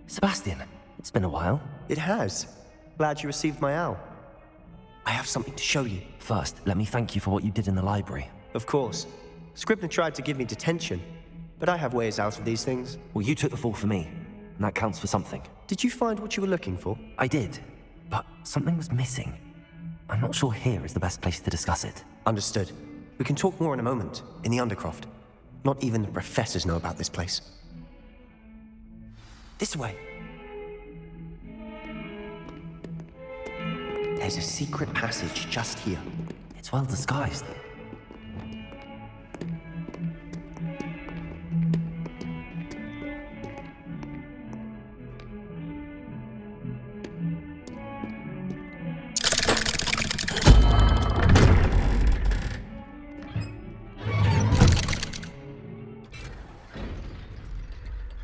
Sebastian, it's been a while. It has. Glad you received my owl. I have something to show you. First, let me thank you for what you did in the library. Of course. Scribner tried to give me detention, but I have ways out of these things. Well, you took the fall for me, and that counts for something. Did you find what you were looking for? I did, but something was missing. I'm not sure here is the best place to discuss it. Understood. We can talk more in a moment, in the Undercroft. Not even the professors know about this place. This way. There's a secret passage just here. It's well disguised.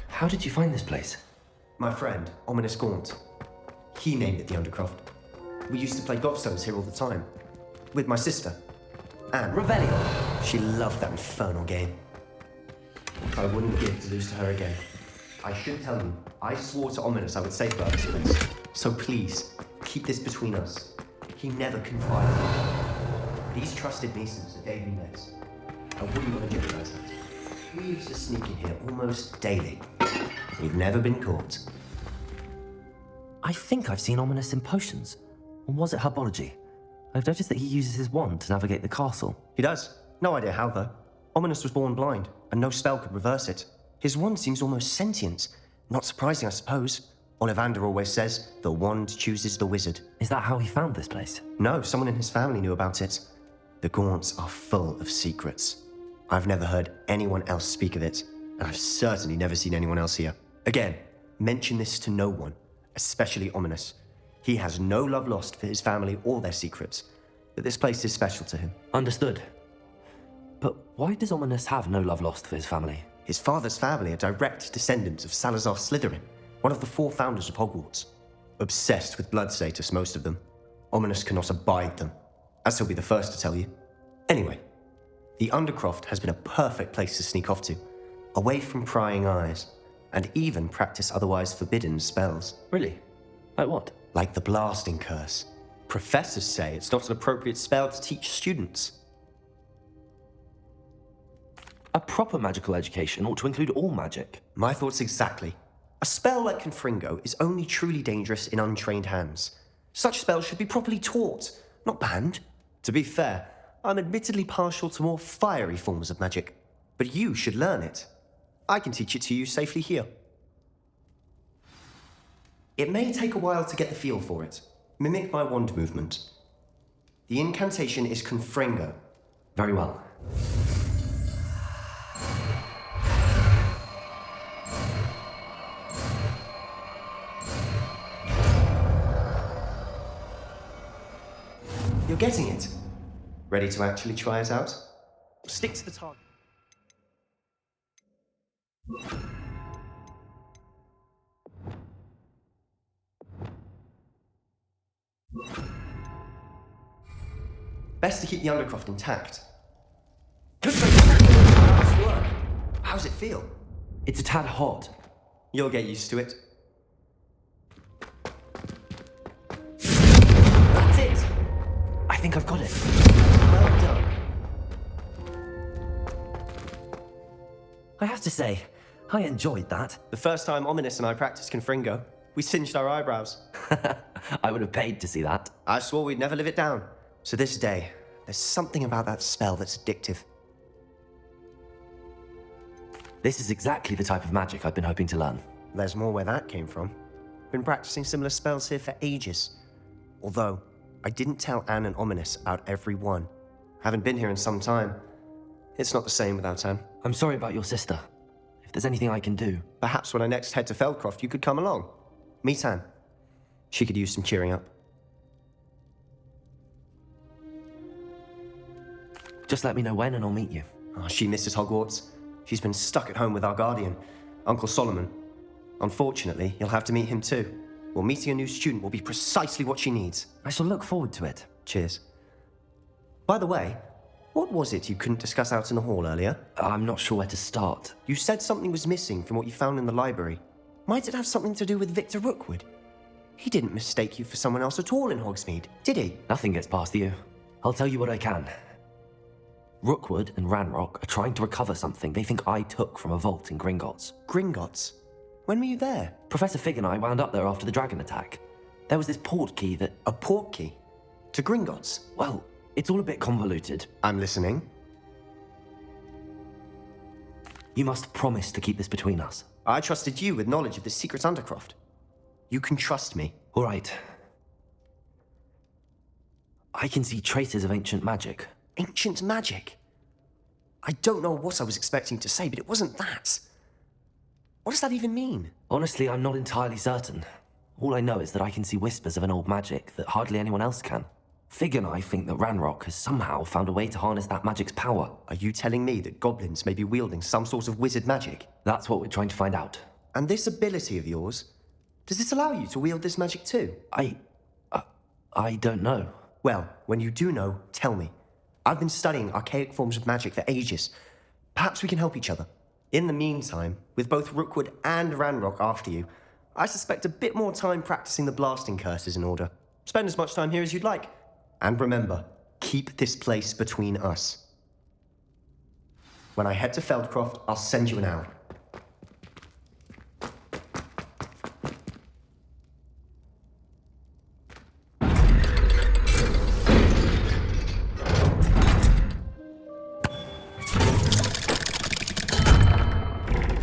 How did you find this place? My friend, Ominous Gaunt. He named it the Undercroft. We used to play gobstones here all the time. With my sister, Anne. Revelio! She loved that infernal game. I wouldn't give to lose to her again. I should tell you, I swore to Ominous I would safeguard this place. So please, keep this between us. He never confided in me. But he's trusted me since the day we met. I wouldn't want to jeopardize that. We used to sneak in here almost daily. We've never been caught. I think I've seen Ominous in potions. Or was it herbology? I've noticed that he uses his wand to navigate the castle. He does. No idea how, though. Ominous was born blind, and no spell could reverse it. His wand seems almost sentient. Not surprising, I suppose. Ollivander always says, the wand chooses the wizard. Is that how he found this place? No, someone in his family knew about it. The Gaunts are full of secrets. I've never heard anyone else speak of it, and I've certainly never seen anyone else here. Again, mention this to no one, especially Ominous. He has no love lost for his family or their secrets, but this place is special to him. Understood. But why does Ominous have no love lost for his family? His father's family are direct descendants of Salazar Slytherin, one of the 4 founders of Hogwarts. Obsessed with blood status, most of them. Ominous cannot abide them, as he'll be the first to tell you. Anyway, the Undercroft has been a perfect place to sneak off to, away from prying eyes, and even practice otherwise forbidden spells. Really? Like what? Like the blasting curse. Professors say it's not an appropriate spell to teach students. A proper magical education ought to include all magic. My thoughts exactly. A spell like Confringo is only truly dangerous in untrained hands. Such spells should be properly taught, not banned. To be fair, I'm admittedly partial to more fiery forms of magic, but you should learn it. I can teach it to you safely here. It may take a while to get the feel for it. Mimic my wand movement. The incantation is Confringo. Very well. You're getting it. Ready to actually try it out? Stick to the target. Best to keep the Undercroft intact. Nice work. How's it feel? It's a tad hot. You'll get used to it. That's it! I think I've got it. Well done. I have to say, I enjoyed that. The first time Ominous and I practiced Confringo, we singed our eyebrows. I would have paid to see that. I swore we'd never live it down. So this day, there's something about that spell that's addictive. This is exactly the type of magic I've been hoping to learn. There's more where that came from. Been practicing similar spells here for ages. Although, I didn't tell Anne and Ominous about every one. Haven't been here in some time. It's not the same without Anne. I'm sorry about your sister. If there's anything I can do... Perhaps when I next head to Feldcroft, you could come along. Meet Anne. She could use some cheering up. Just let me know when and I'll meet you. Oh, she misses Hogwarts. She's been stuck at home with our guardian, Uncle Solomon. Unfortunately, you'll have to meet him too. Well, meeting a new student will be precisely what she needs. I shall look forward to it. Cheers. By the way, what was it you couldn't discuss out in the hall earlier? I'm not sure where to start. You said something was missing from what you found in the library. Might it have something to do with Victor Rookwood? He didn't mistake you for someone else at all in Hogsmeade, did he? Nothing gets past you. I'll tell you what I can. Rookwood and Ranrock are trying to recover something they think I took from a vault in Gringotts. Gringotts? When were you there? Professor Fig and I wound up there after the dragon attack. There was this port key that... A port key? To Gringotts? Well, it's all a bit convoluted. I'm listening. You must promise to keep this between us. I trusted you with knowledge of the secret Undercroft. You can trust me. All right. I can see traces of ancient magic. Ancient magic? I don't know what I was expecting to say, but it wasn't that. What does that even mean? Honestly, I'm not entirely certain. All I know is that I can see whispers of an old magic that hardly anyone else can. Fig and I think that Ranrock has somehow found a way to harness that magic's power. Are you telling me that goblins may be wielding some sort of wizard magic? That's what we're trying to find out. And this ability of yours, does it allow you to wield this magic too? I don't know. Well, when you do know, tell me. I've been studying archaic forms of magic for ages. Perhaps we can help each other. In the meantime, with both Rookwood and Ranrock after you, I suspect a bit more time practicing the blasting curse is in order. Spend as much time here as you'd like. And remember, keep this place between us. When I head to Feldcroft, I'll send you an owl.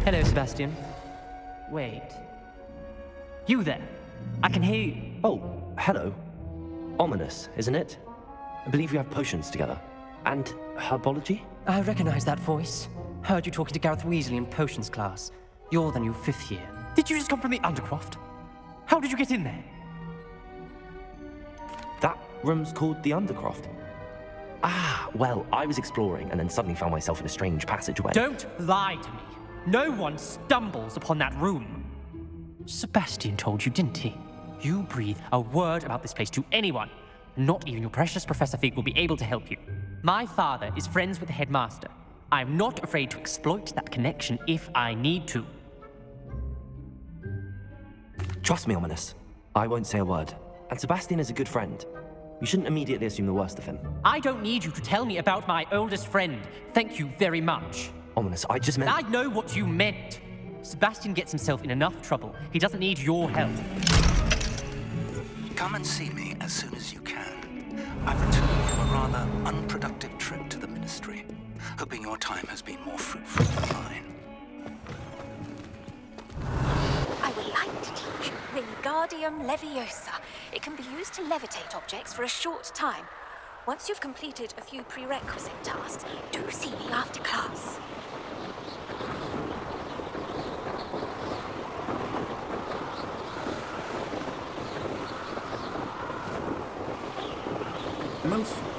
Hello, Sebastian. Wait. You there? I can hear you. Oh, hello. Ominous, isn't it? I believe we have potions together. And herbology? I recognize that voice. Heard you talking to Gareth Weasley in potions class. You're the new 5th year. Did you just come from the Undercroft? How did you get in there? That room's called the Undercroft. Ah, well, I was exploring and then suddenly found myself in a strange passageway. Don't lie to me. No one stumbles upon that room. Sebastian told you, didn't he? You breathe a word about this place to anyone. Not even your precious Professor Fig will be able to help you. My father is friends with the headmaster. I'm not afraid to exploit that connection if I need to. Trust me, Ominous. I won't say a word. And Sebastian is a good friend. You shouldn't immediately assume the worst of him. I don't need you to tell me about my oldest friend. Thank you very much. Ominous, I just meant... I know what you meant. Sebastian gets himself in enough trouble. He doesn't need your help. Come and see me as soon as you can. I've returned from a rather unproductive trip to the Ministry, hoping your time has been more fruitful than mine. I would like to teach you Wingardium Leviosa. It can be used to levitate objects for a short time. Once you've completed a few prerequisite tasks, do see me after class.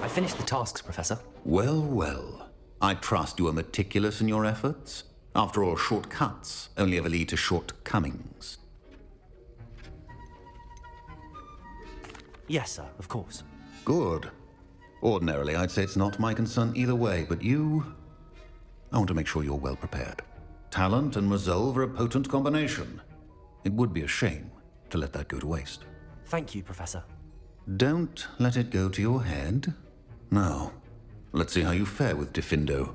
I finished the tasks, Professor. Well, well. I trust you are meticulous in your efforts. After all, shortcuts only ever lead to shortcomings. Yes, sir, of course. Good. Ordinarily, I'd say it's not my concern either way, but you... I want to make sure you're well prepared. Talent and resolve are a potent combination. It would be a shame to let that go to waste. Thank you, Professor. Don't let it go to your head. Now, let's see how you fare with Diffindo.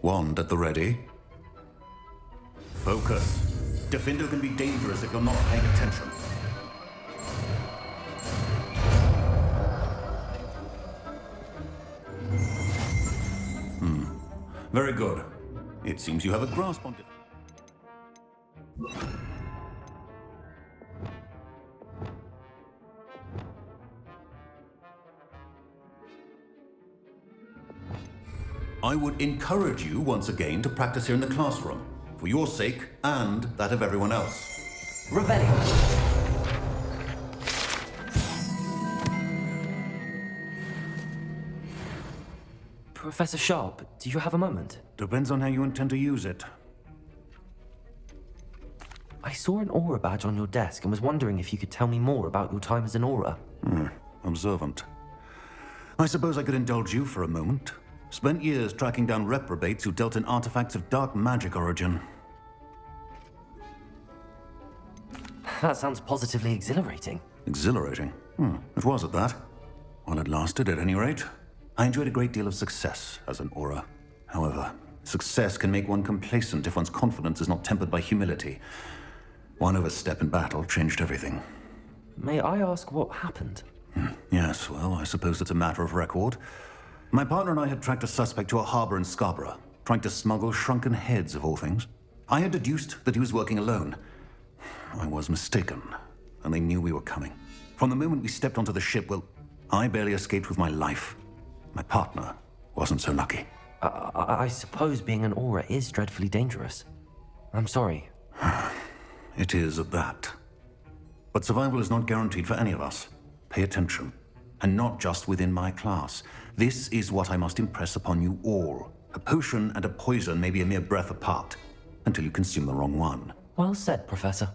Wand at the ready. Focus. Diffindo can be dangerous if you're not paying attention. Very good. It seems you have a grasp on it. I would encourage you once again to practice here in the classroom, for your sake and that of everyone else. Revelio. Professor Sharp, do you have a moment? Depends on how you intend to use it. I saw an aura badge on your desk and was wondering if you could tell me more about your time as an aura. Observant. I suppose I could indulge you for a moment. Spent years tracking down reprobates who dealt in artifacts of dark magic origin. That sounds positively exhilarating. Exhilarating? It was at that. While it lasted, at any rate, I enjoyed a great deal of success as an aura. However, success can make one complacent if one's confidence is not tempered by humility. One overstep in battle changed everything. May I ask what happened? Yes, well, I suppose it's a matter of record. My partner and I had tracked a suspect to a harbor in Scarborough, trying to smuggle shrunken heads of all things. I had deduced that he was working alone. I was mistaken, and they knew we were coming. From the moment we stepped onto the ship, well, I barely escaped with my life. My partner wasn't so lucky. I suppose being an aura is dreadfully dangerous. I'm sorry. It is at that. But survival is not guaranteed for any of us. Pay attention. And not just within my class. This is what I must impress upon you all. A potion and a poison may be a mere breath apart, until you consume the wrong one. Well said, Professor.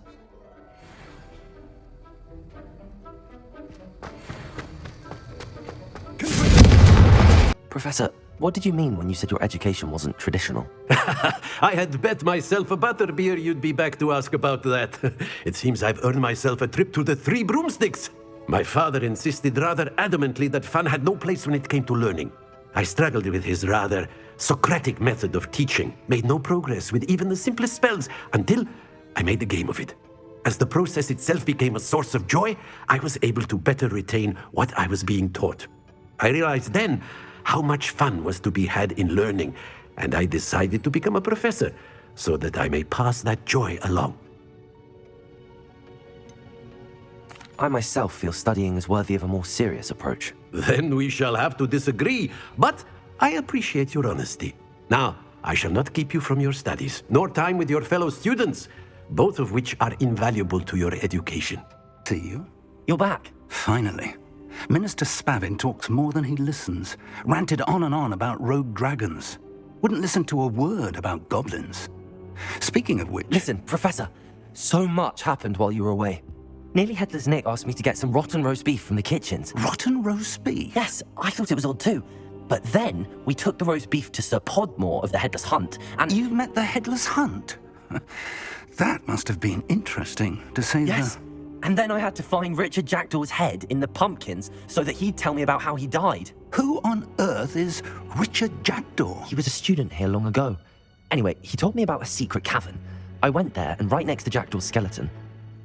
Professor, what did you mean when you said your education wasn't traditional? I had bet myself a butterbeer you'd be back to ask about that. It seems I've earned myself a trip to the Three Broomsticks. My father insisted rather adamantly that fun had no place when it came to learning. I struggled with his rather Socratic method of teaching, made no progress with even the simplest spells until I made a game of it. As the process itself became a source of joy, I was able to better retain what I was being taught. I realized then how much fun was to be had in learning, and I decided to become a professor so that I may pass that joy along. I myself feel studying is worthy of a more serious approach. Then we shall have to disagree, but I appreciate your honesty. Now, I shall not keep you from your studies, nor time with your fellow students, both of which are invaluable to your education. See you? You're back. Finally. Minister Spavin talks more than he listens. Ranted on and on about rogue dragons. Wouldn't listen to a word about goblins. Speaking of which... Listen, Professor, so much happened while you were away. Nearly Headless Nick asked me to get some rotten roast beef from the kitchens. Rotten roast beef? Yes, I thought it was odd too. But then we took the roast beef to Sir Podmore of the Headless Hunt, and... You met the Headless Hunt? That must have been interesting, to say the... Yes. And then I had to find Richard Jackdaw's head in the pumpkins so that he'd tell me about how he died. Who on earth is Richard Jackdaw? He was a student here long ago. Anyway, he told me about a secret cavern. I went there, and right next to Jackdaw's skeleton,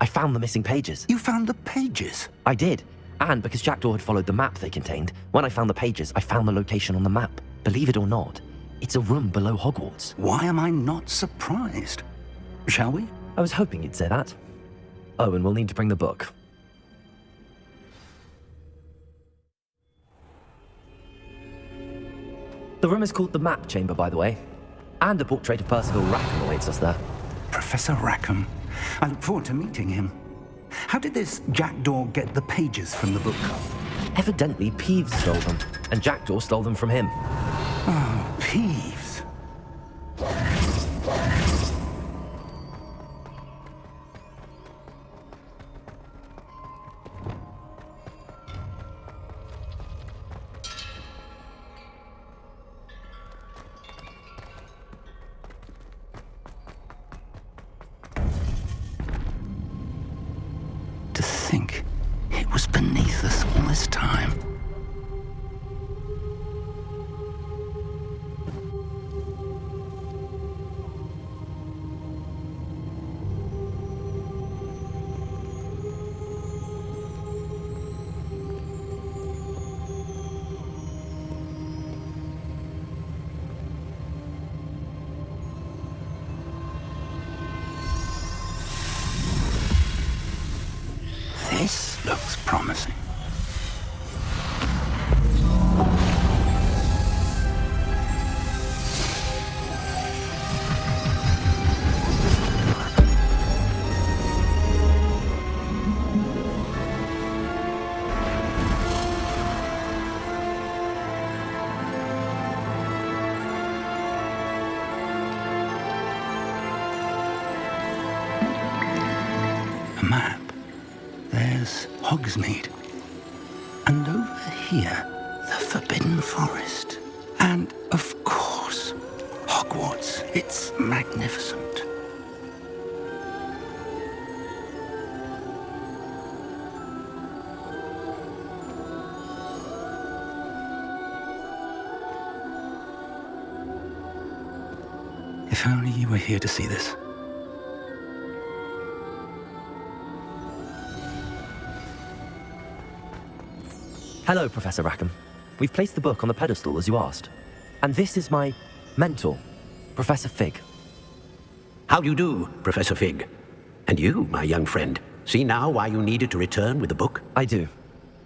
I found the missing pages. You found the pages? I did. And because Jackdaw had followed the map they contained, when I found the pages, I found the location on the map. Believe it or not, it's a room below Hogwarts. Why am I not surprised? Shall we? I was hoping you'd say that. Oh, and we'll need to bring the book. The room is called the Map Chamber, by the way. And a portrait of Percival Rackham awaits us there. Professor Rackham. I look forward to meeting him. How did this Jackdaw get the pages from the book? Evidently, Peeves stole them, and Jackdaw stole them from him. Oh, Peeves. To think it was beneath us all this time. This looks promising. A map. There's Hogsmeade. And over here, the Forbidden Forest. And, of course, Hogwarts. It's magnificent. If only you were here to see this. Hello, Professor Rackham. We've placed the book on the pedestal as you asked. And this is my mentor, Professor Fig. How do you do, Professor Fig? And you, my young friend, see now why you needed to return with the book? I do.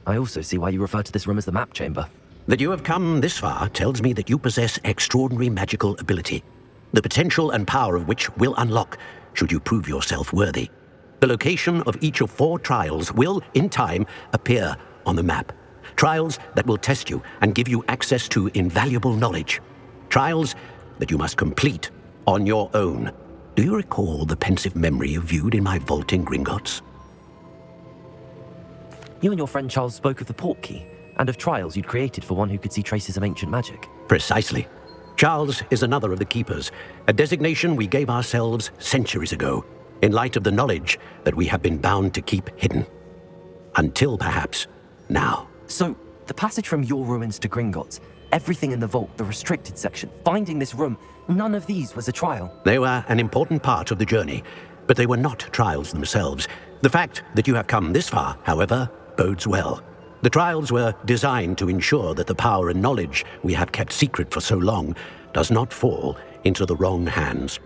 I also see why you refer to this room as the map chamber. That you have come this far tells me that you possess extraordinary magical ability, the potential and power of which will unlock should you prove yourself worthy. The location of each of 4 trials will, in time, appear on the map. Trials that will test you and give you access to invaluable knowledge. Trials that you must complete on your own. Do you recall the pensive memory you viewed in my vault in Gringotts? You and your friend Charles spoke of the port key, and of trials you'd created for one who could see traces of ancient magic. Precisely. Charles is another of the keepers, a designation we gave ourselves centuries ago, in light of the knowledge that we have been bound to keep hidden. Until perhaps now. So, the passage from your ruins to Gringotts, everything in the vault, the restricted section, finding this room, none of these was a trial. They were an important part of the journey, but they were not trials themselves. The fact that you have come this far, however, bodes well. The trials were designed to ensure that the power and knowledge we have kept secret for so long does not fall into the wrong hands.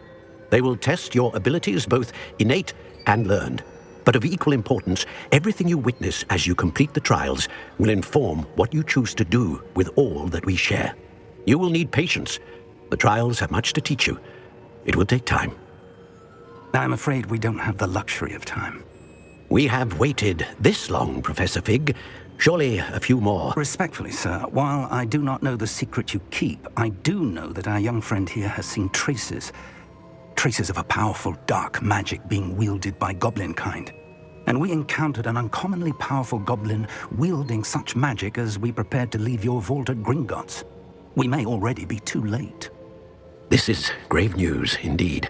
They will test your abilities, both innate and learned. But of equal importance, everything you witness as you complete the trials will inform what you choose to do with all that we share. You will need patience. The trials have much to teach you. It will take time. I'm afraid we don't have the luxury of time. We have waited this long, Professor Fig. Surely a few more. Respectfully, sir, while I do not know the secret you keep, I do know that our young friend here has seen traces of a powerful dark magic being wielded by goblin kind. And we encountered an uncommonly powerful goblin wielding such magic as we prepared to leave your vault at Gringotts. We may already be too late. This is grave news indeed.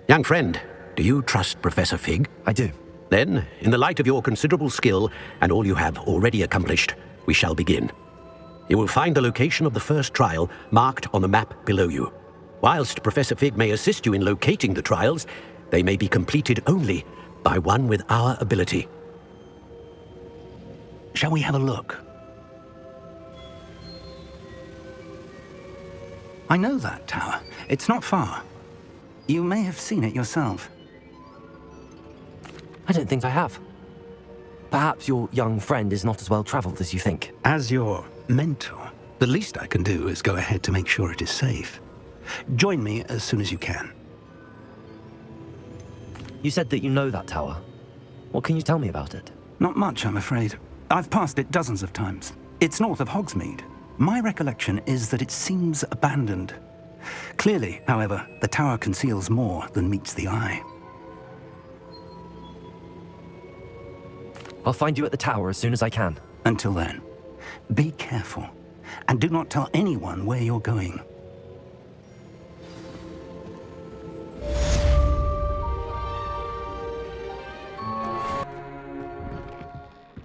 Young friend, do you trust Professor Fig? I do. Then, in the light of your considerable skill and all you have already accomplished, we shall begin. You will find the location of the first trial marked on the map below you. Whilst Professor Fig may assist you in locating the trials, they may be completed only by one with our ability. Shall we have a look? I know that tower. It's not far. You may have seen it yourself. I don't think I have. Perhaps your young friend is not as well traveled as you think. As your mentor, the least I can do is go ahead to make sure it is safe. Join me as soon as you can. You said that you know that tower. What can you tell me about it? Not much, I'm afraid. I've passed it dozens of times. It's north of Hogsmeade. My recollection is that it seems abandoned. Clearly, however, the tower conceals more than meets the eye. I'll find you at the tower as soon as I can. Until then, be careful, and do not tell anyone where you're going.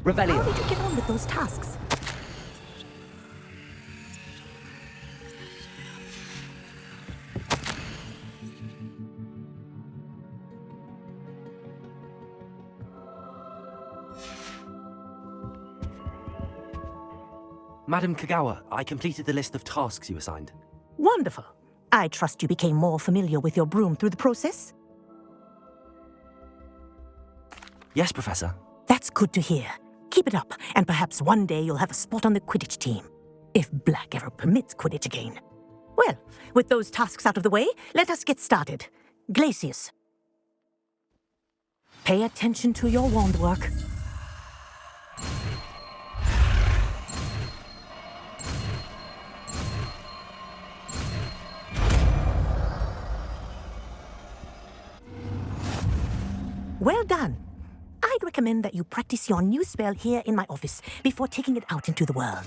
Revelio. How did you get on with those tasks? Madam Kagawa, I completed the list of tasks you assigned. Wonderful. I trust you became more familiar with your broom through the process? Yes, Professor. That's good to hear. Keep it up, and perhaps one day you'll have a spot on the Quidditch team. If Black ever permits Quidditch again. Well, with those tasks out of the way, let us get started. Glacius. Pay attention to your wand work. Well done. I'd recommend that you practice your new spell here in my office before taking it out into the world.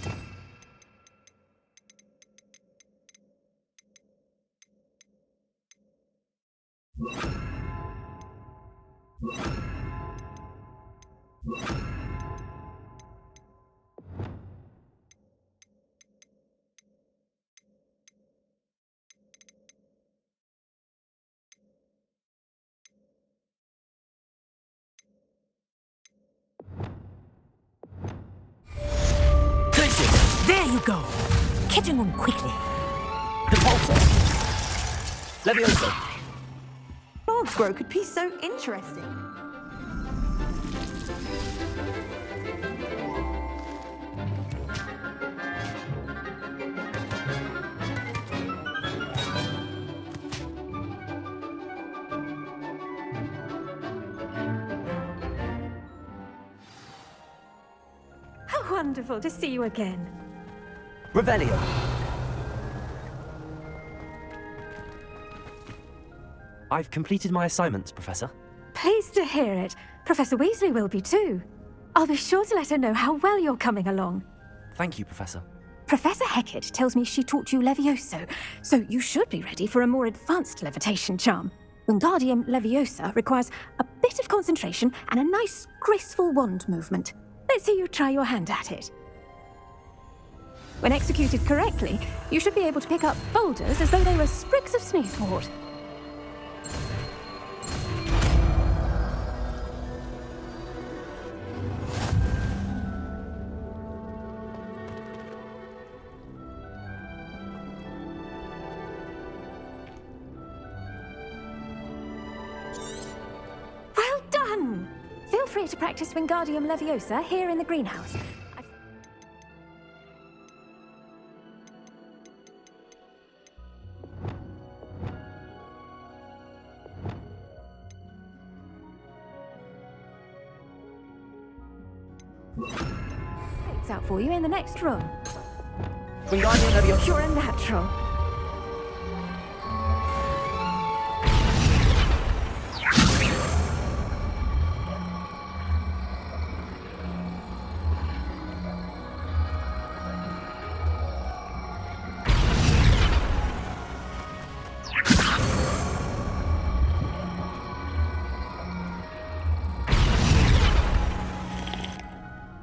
you go. Catching on quickly. Leviosa! Frogs grow could be so interesting. How wonderful to see you again. Revelio! I've completed my assignments, Professor. Pleased to hear it. Professor Weasley will be too. I'll be sure to let her know how well you're coming along. Thank you, Professor. Professor Hecat tells me she taught you Levioso, so you should be ready for a more advanced levitation charm. Wingardium Leviosa requires a bit of concentration and a nice, graceful wand movement. Let's see you try your hand at it. When executed correctly, you should be able to pick up boulders as though they were sprigs of sneezewort. Well done! Feel free to practice Wingardium Leviosa here in the greenhouse. It's out for you in the next room. Wingardium Leviosa! You're a natural.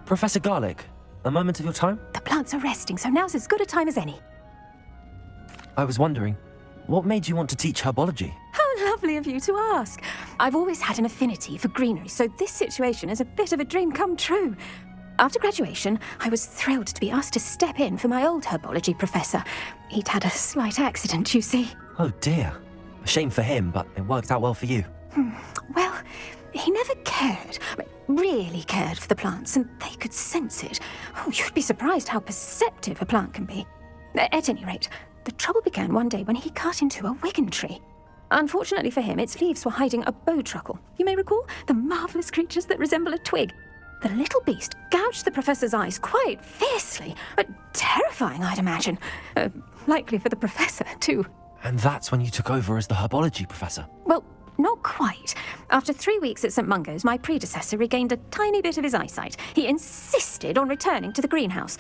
Professor Garlick, a moment of your time? The plants are resting, so now's as good a time as any. I was wondering, what made you want to teach herbology? How lovely of you to ask. I've always had an affinity for greenery, so this situation is a bit of a dream come true. After graduation, I was thrilled to be asked to step in for my old herbology professor. He'd had a slight accident, you see. Oh dear. A shame for him, but it worked out well for you. Well, he never cared, really cared for the plants, and they could sense it. Oh, you'd be surprised how perceptive a plant can be. At any rate, the trouble began one day when he cut into a wigan tree. Unfortunately for him, its leaves were hiding a bowtruckle. You may recall the marvellous creatures that resemble a twig. The little beast gouged the professor's eyes quite fiercely, but terrifying, I'd imagine. Likely for the professor, too. And that's when you took over as the herbology professor? Well, not quite. After 3 weeks at St. Mungo's, my predecessor regained a tiny bit of his eyesight. He insisted on returning to the greenhouse.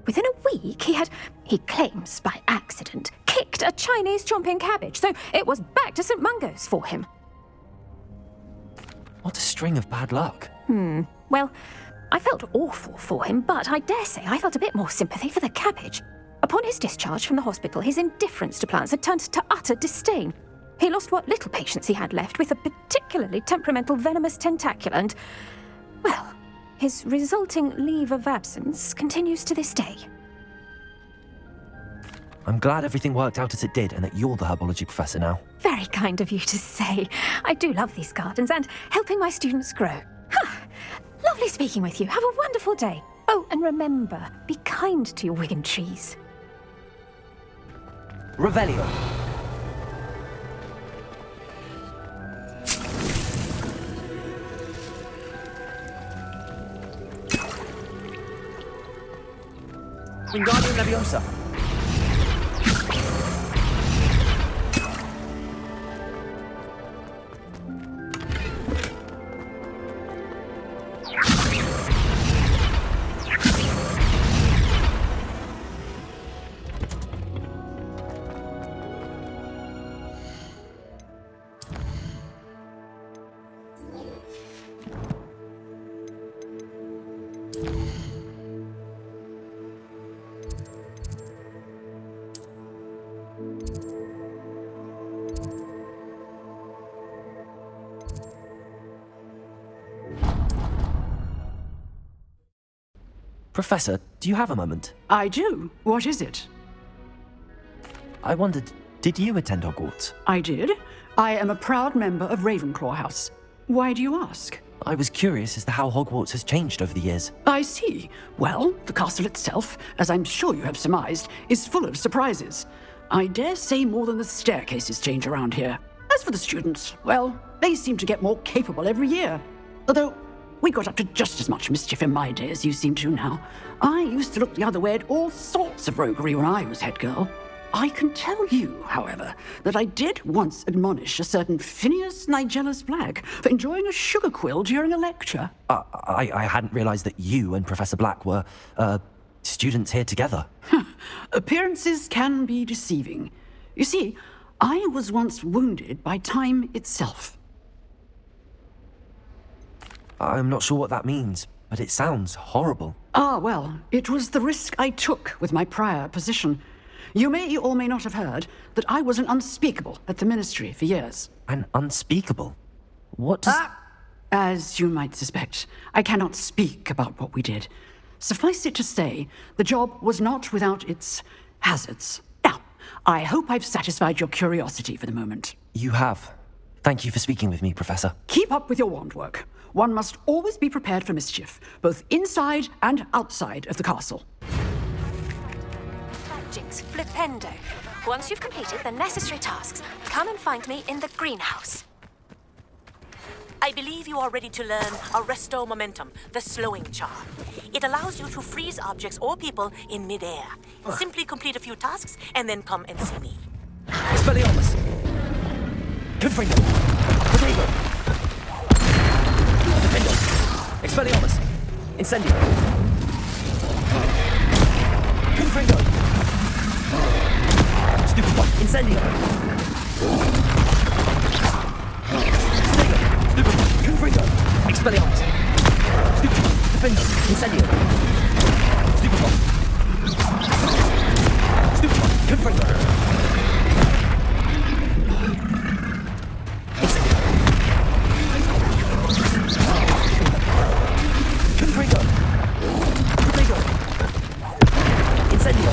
Within a week, he claims by accident, kicked a Chinese chomping cabbage, so it was back to St. Mungo's for him. What a string of bad luck. Well, I felt awful for him, but I dare say I felt a bit more sympathy for the cabbage. Upon his discharge from the hospital, his indifference to plants had turned to utter disdain. He lost what little patience he had left with a particularly temperamental venomous tentacula and, well, his resulting leave of absence continues to this day. I'm glad everything worked out as it did and that you're the herbology professor now. Very kind of you to say. I do love these gardens and helping my students grow. Lovely speaking with you. Have a wonderful day. Oh, and remember, be kind to your wigan trees. Revelio. Wingardium Leviosa. Professor, do you have a moment? I do. What is it? I wondered, did you attend Hogwarts? I did. I am a proud member of Ravenclaw House. Why do you ask? I was curious as to how Hogwarts has changed over the years. I see. Well, the castle itself, as I'm sure you have surmised, is full of surprises. I dare say more than the staircases change around here. As for the students, well, they seem to get more capable every year. Although, we got up to just as much mischief in my day as you seem to now. I used to look the other way at all sorts of roguery when I was head girl. I can tell you, however, that I did once admonish a certain Phineas Nigellus Black for enjoying a sugar quill during a lecture. I hadn't realized that you and Professor Black were, students here together. Appearances can be deceiving. You see, I was once wounded by time itself. I'm not sure what that means, but it sounds horrible. Ah, well, it was the risk I took with my prior position. You may or may not have heard that I was an unspeakable at the Ministry for years. An unspeakable? What does... As you might suspect, I cannot speak about what we did. Suffice it to say, the job was not without its hazards. Now, I hope I've satisfied your curiosity for the moment. You have. Thank you for speaking with me, Professor. Keep up with your wand work. One must always be prepared for mischief, both inside and outside of the castle. Jinx Flipendo. Once you've completed the necessary tasks, come and find me in the greenhouse. I believe you are ready to learn Arresto Momentum, the slowing charm. It allows you to freeze objects or people in midair. Simply complete a few tasks and then come and see me. Expelliarmus! Confringo! Potato! Defendo! Expelliarmus! Incendio! Confringo! Stupid one! Incendio! Stupid one! Confringo! Expelliarmus! Stupid one! Defendo! Incendio! Stupid one! Stupid one! Confringo! Confringo! Protego! Incendio!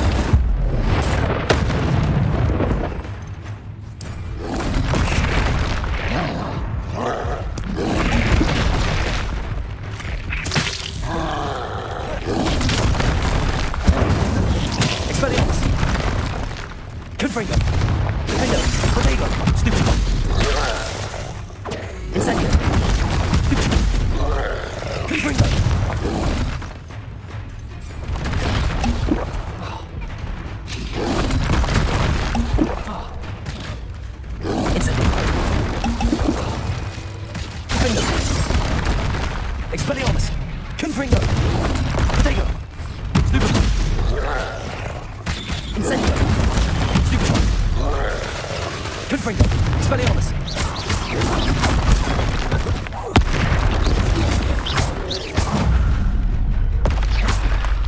Expelliarmus! Confringo! Defendo! Protego! Stupid one! Incendio! Stupid one! Confringo! Expelliarmus! Confringo! Protego! Stupid one! Incendio! Stupid one! Confringo! Expelliarmus!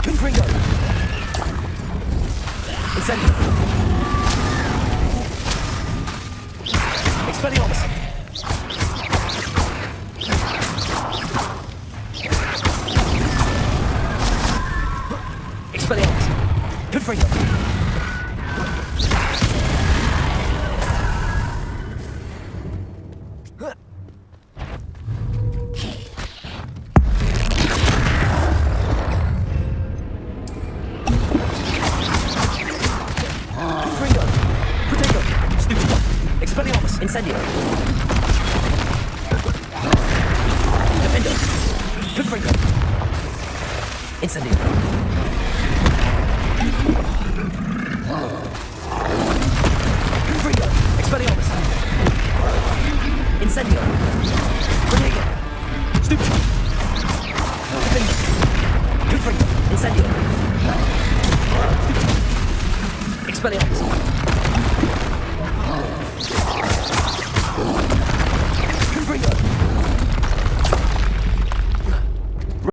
Confringo! Incendio! Expelliarmus! Expelliarmus! Confringo! Confringo! Protego! Stupid one! Expelliarmus! Incendio! Defendo! Confringo! Incendio! Confringo! Expelliarmus! Incendio! Protego! Stupid one! Defendo! Confringo! Incendio! Expelliarmus! Confringo!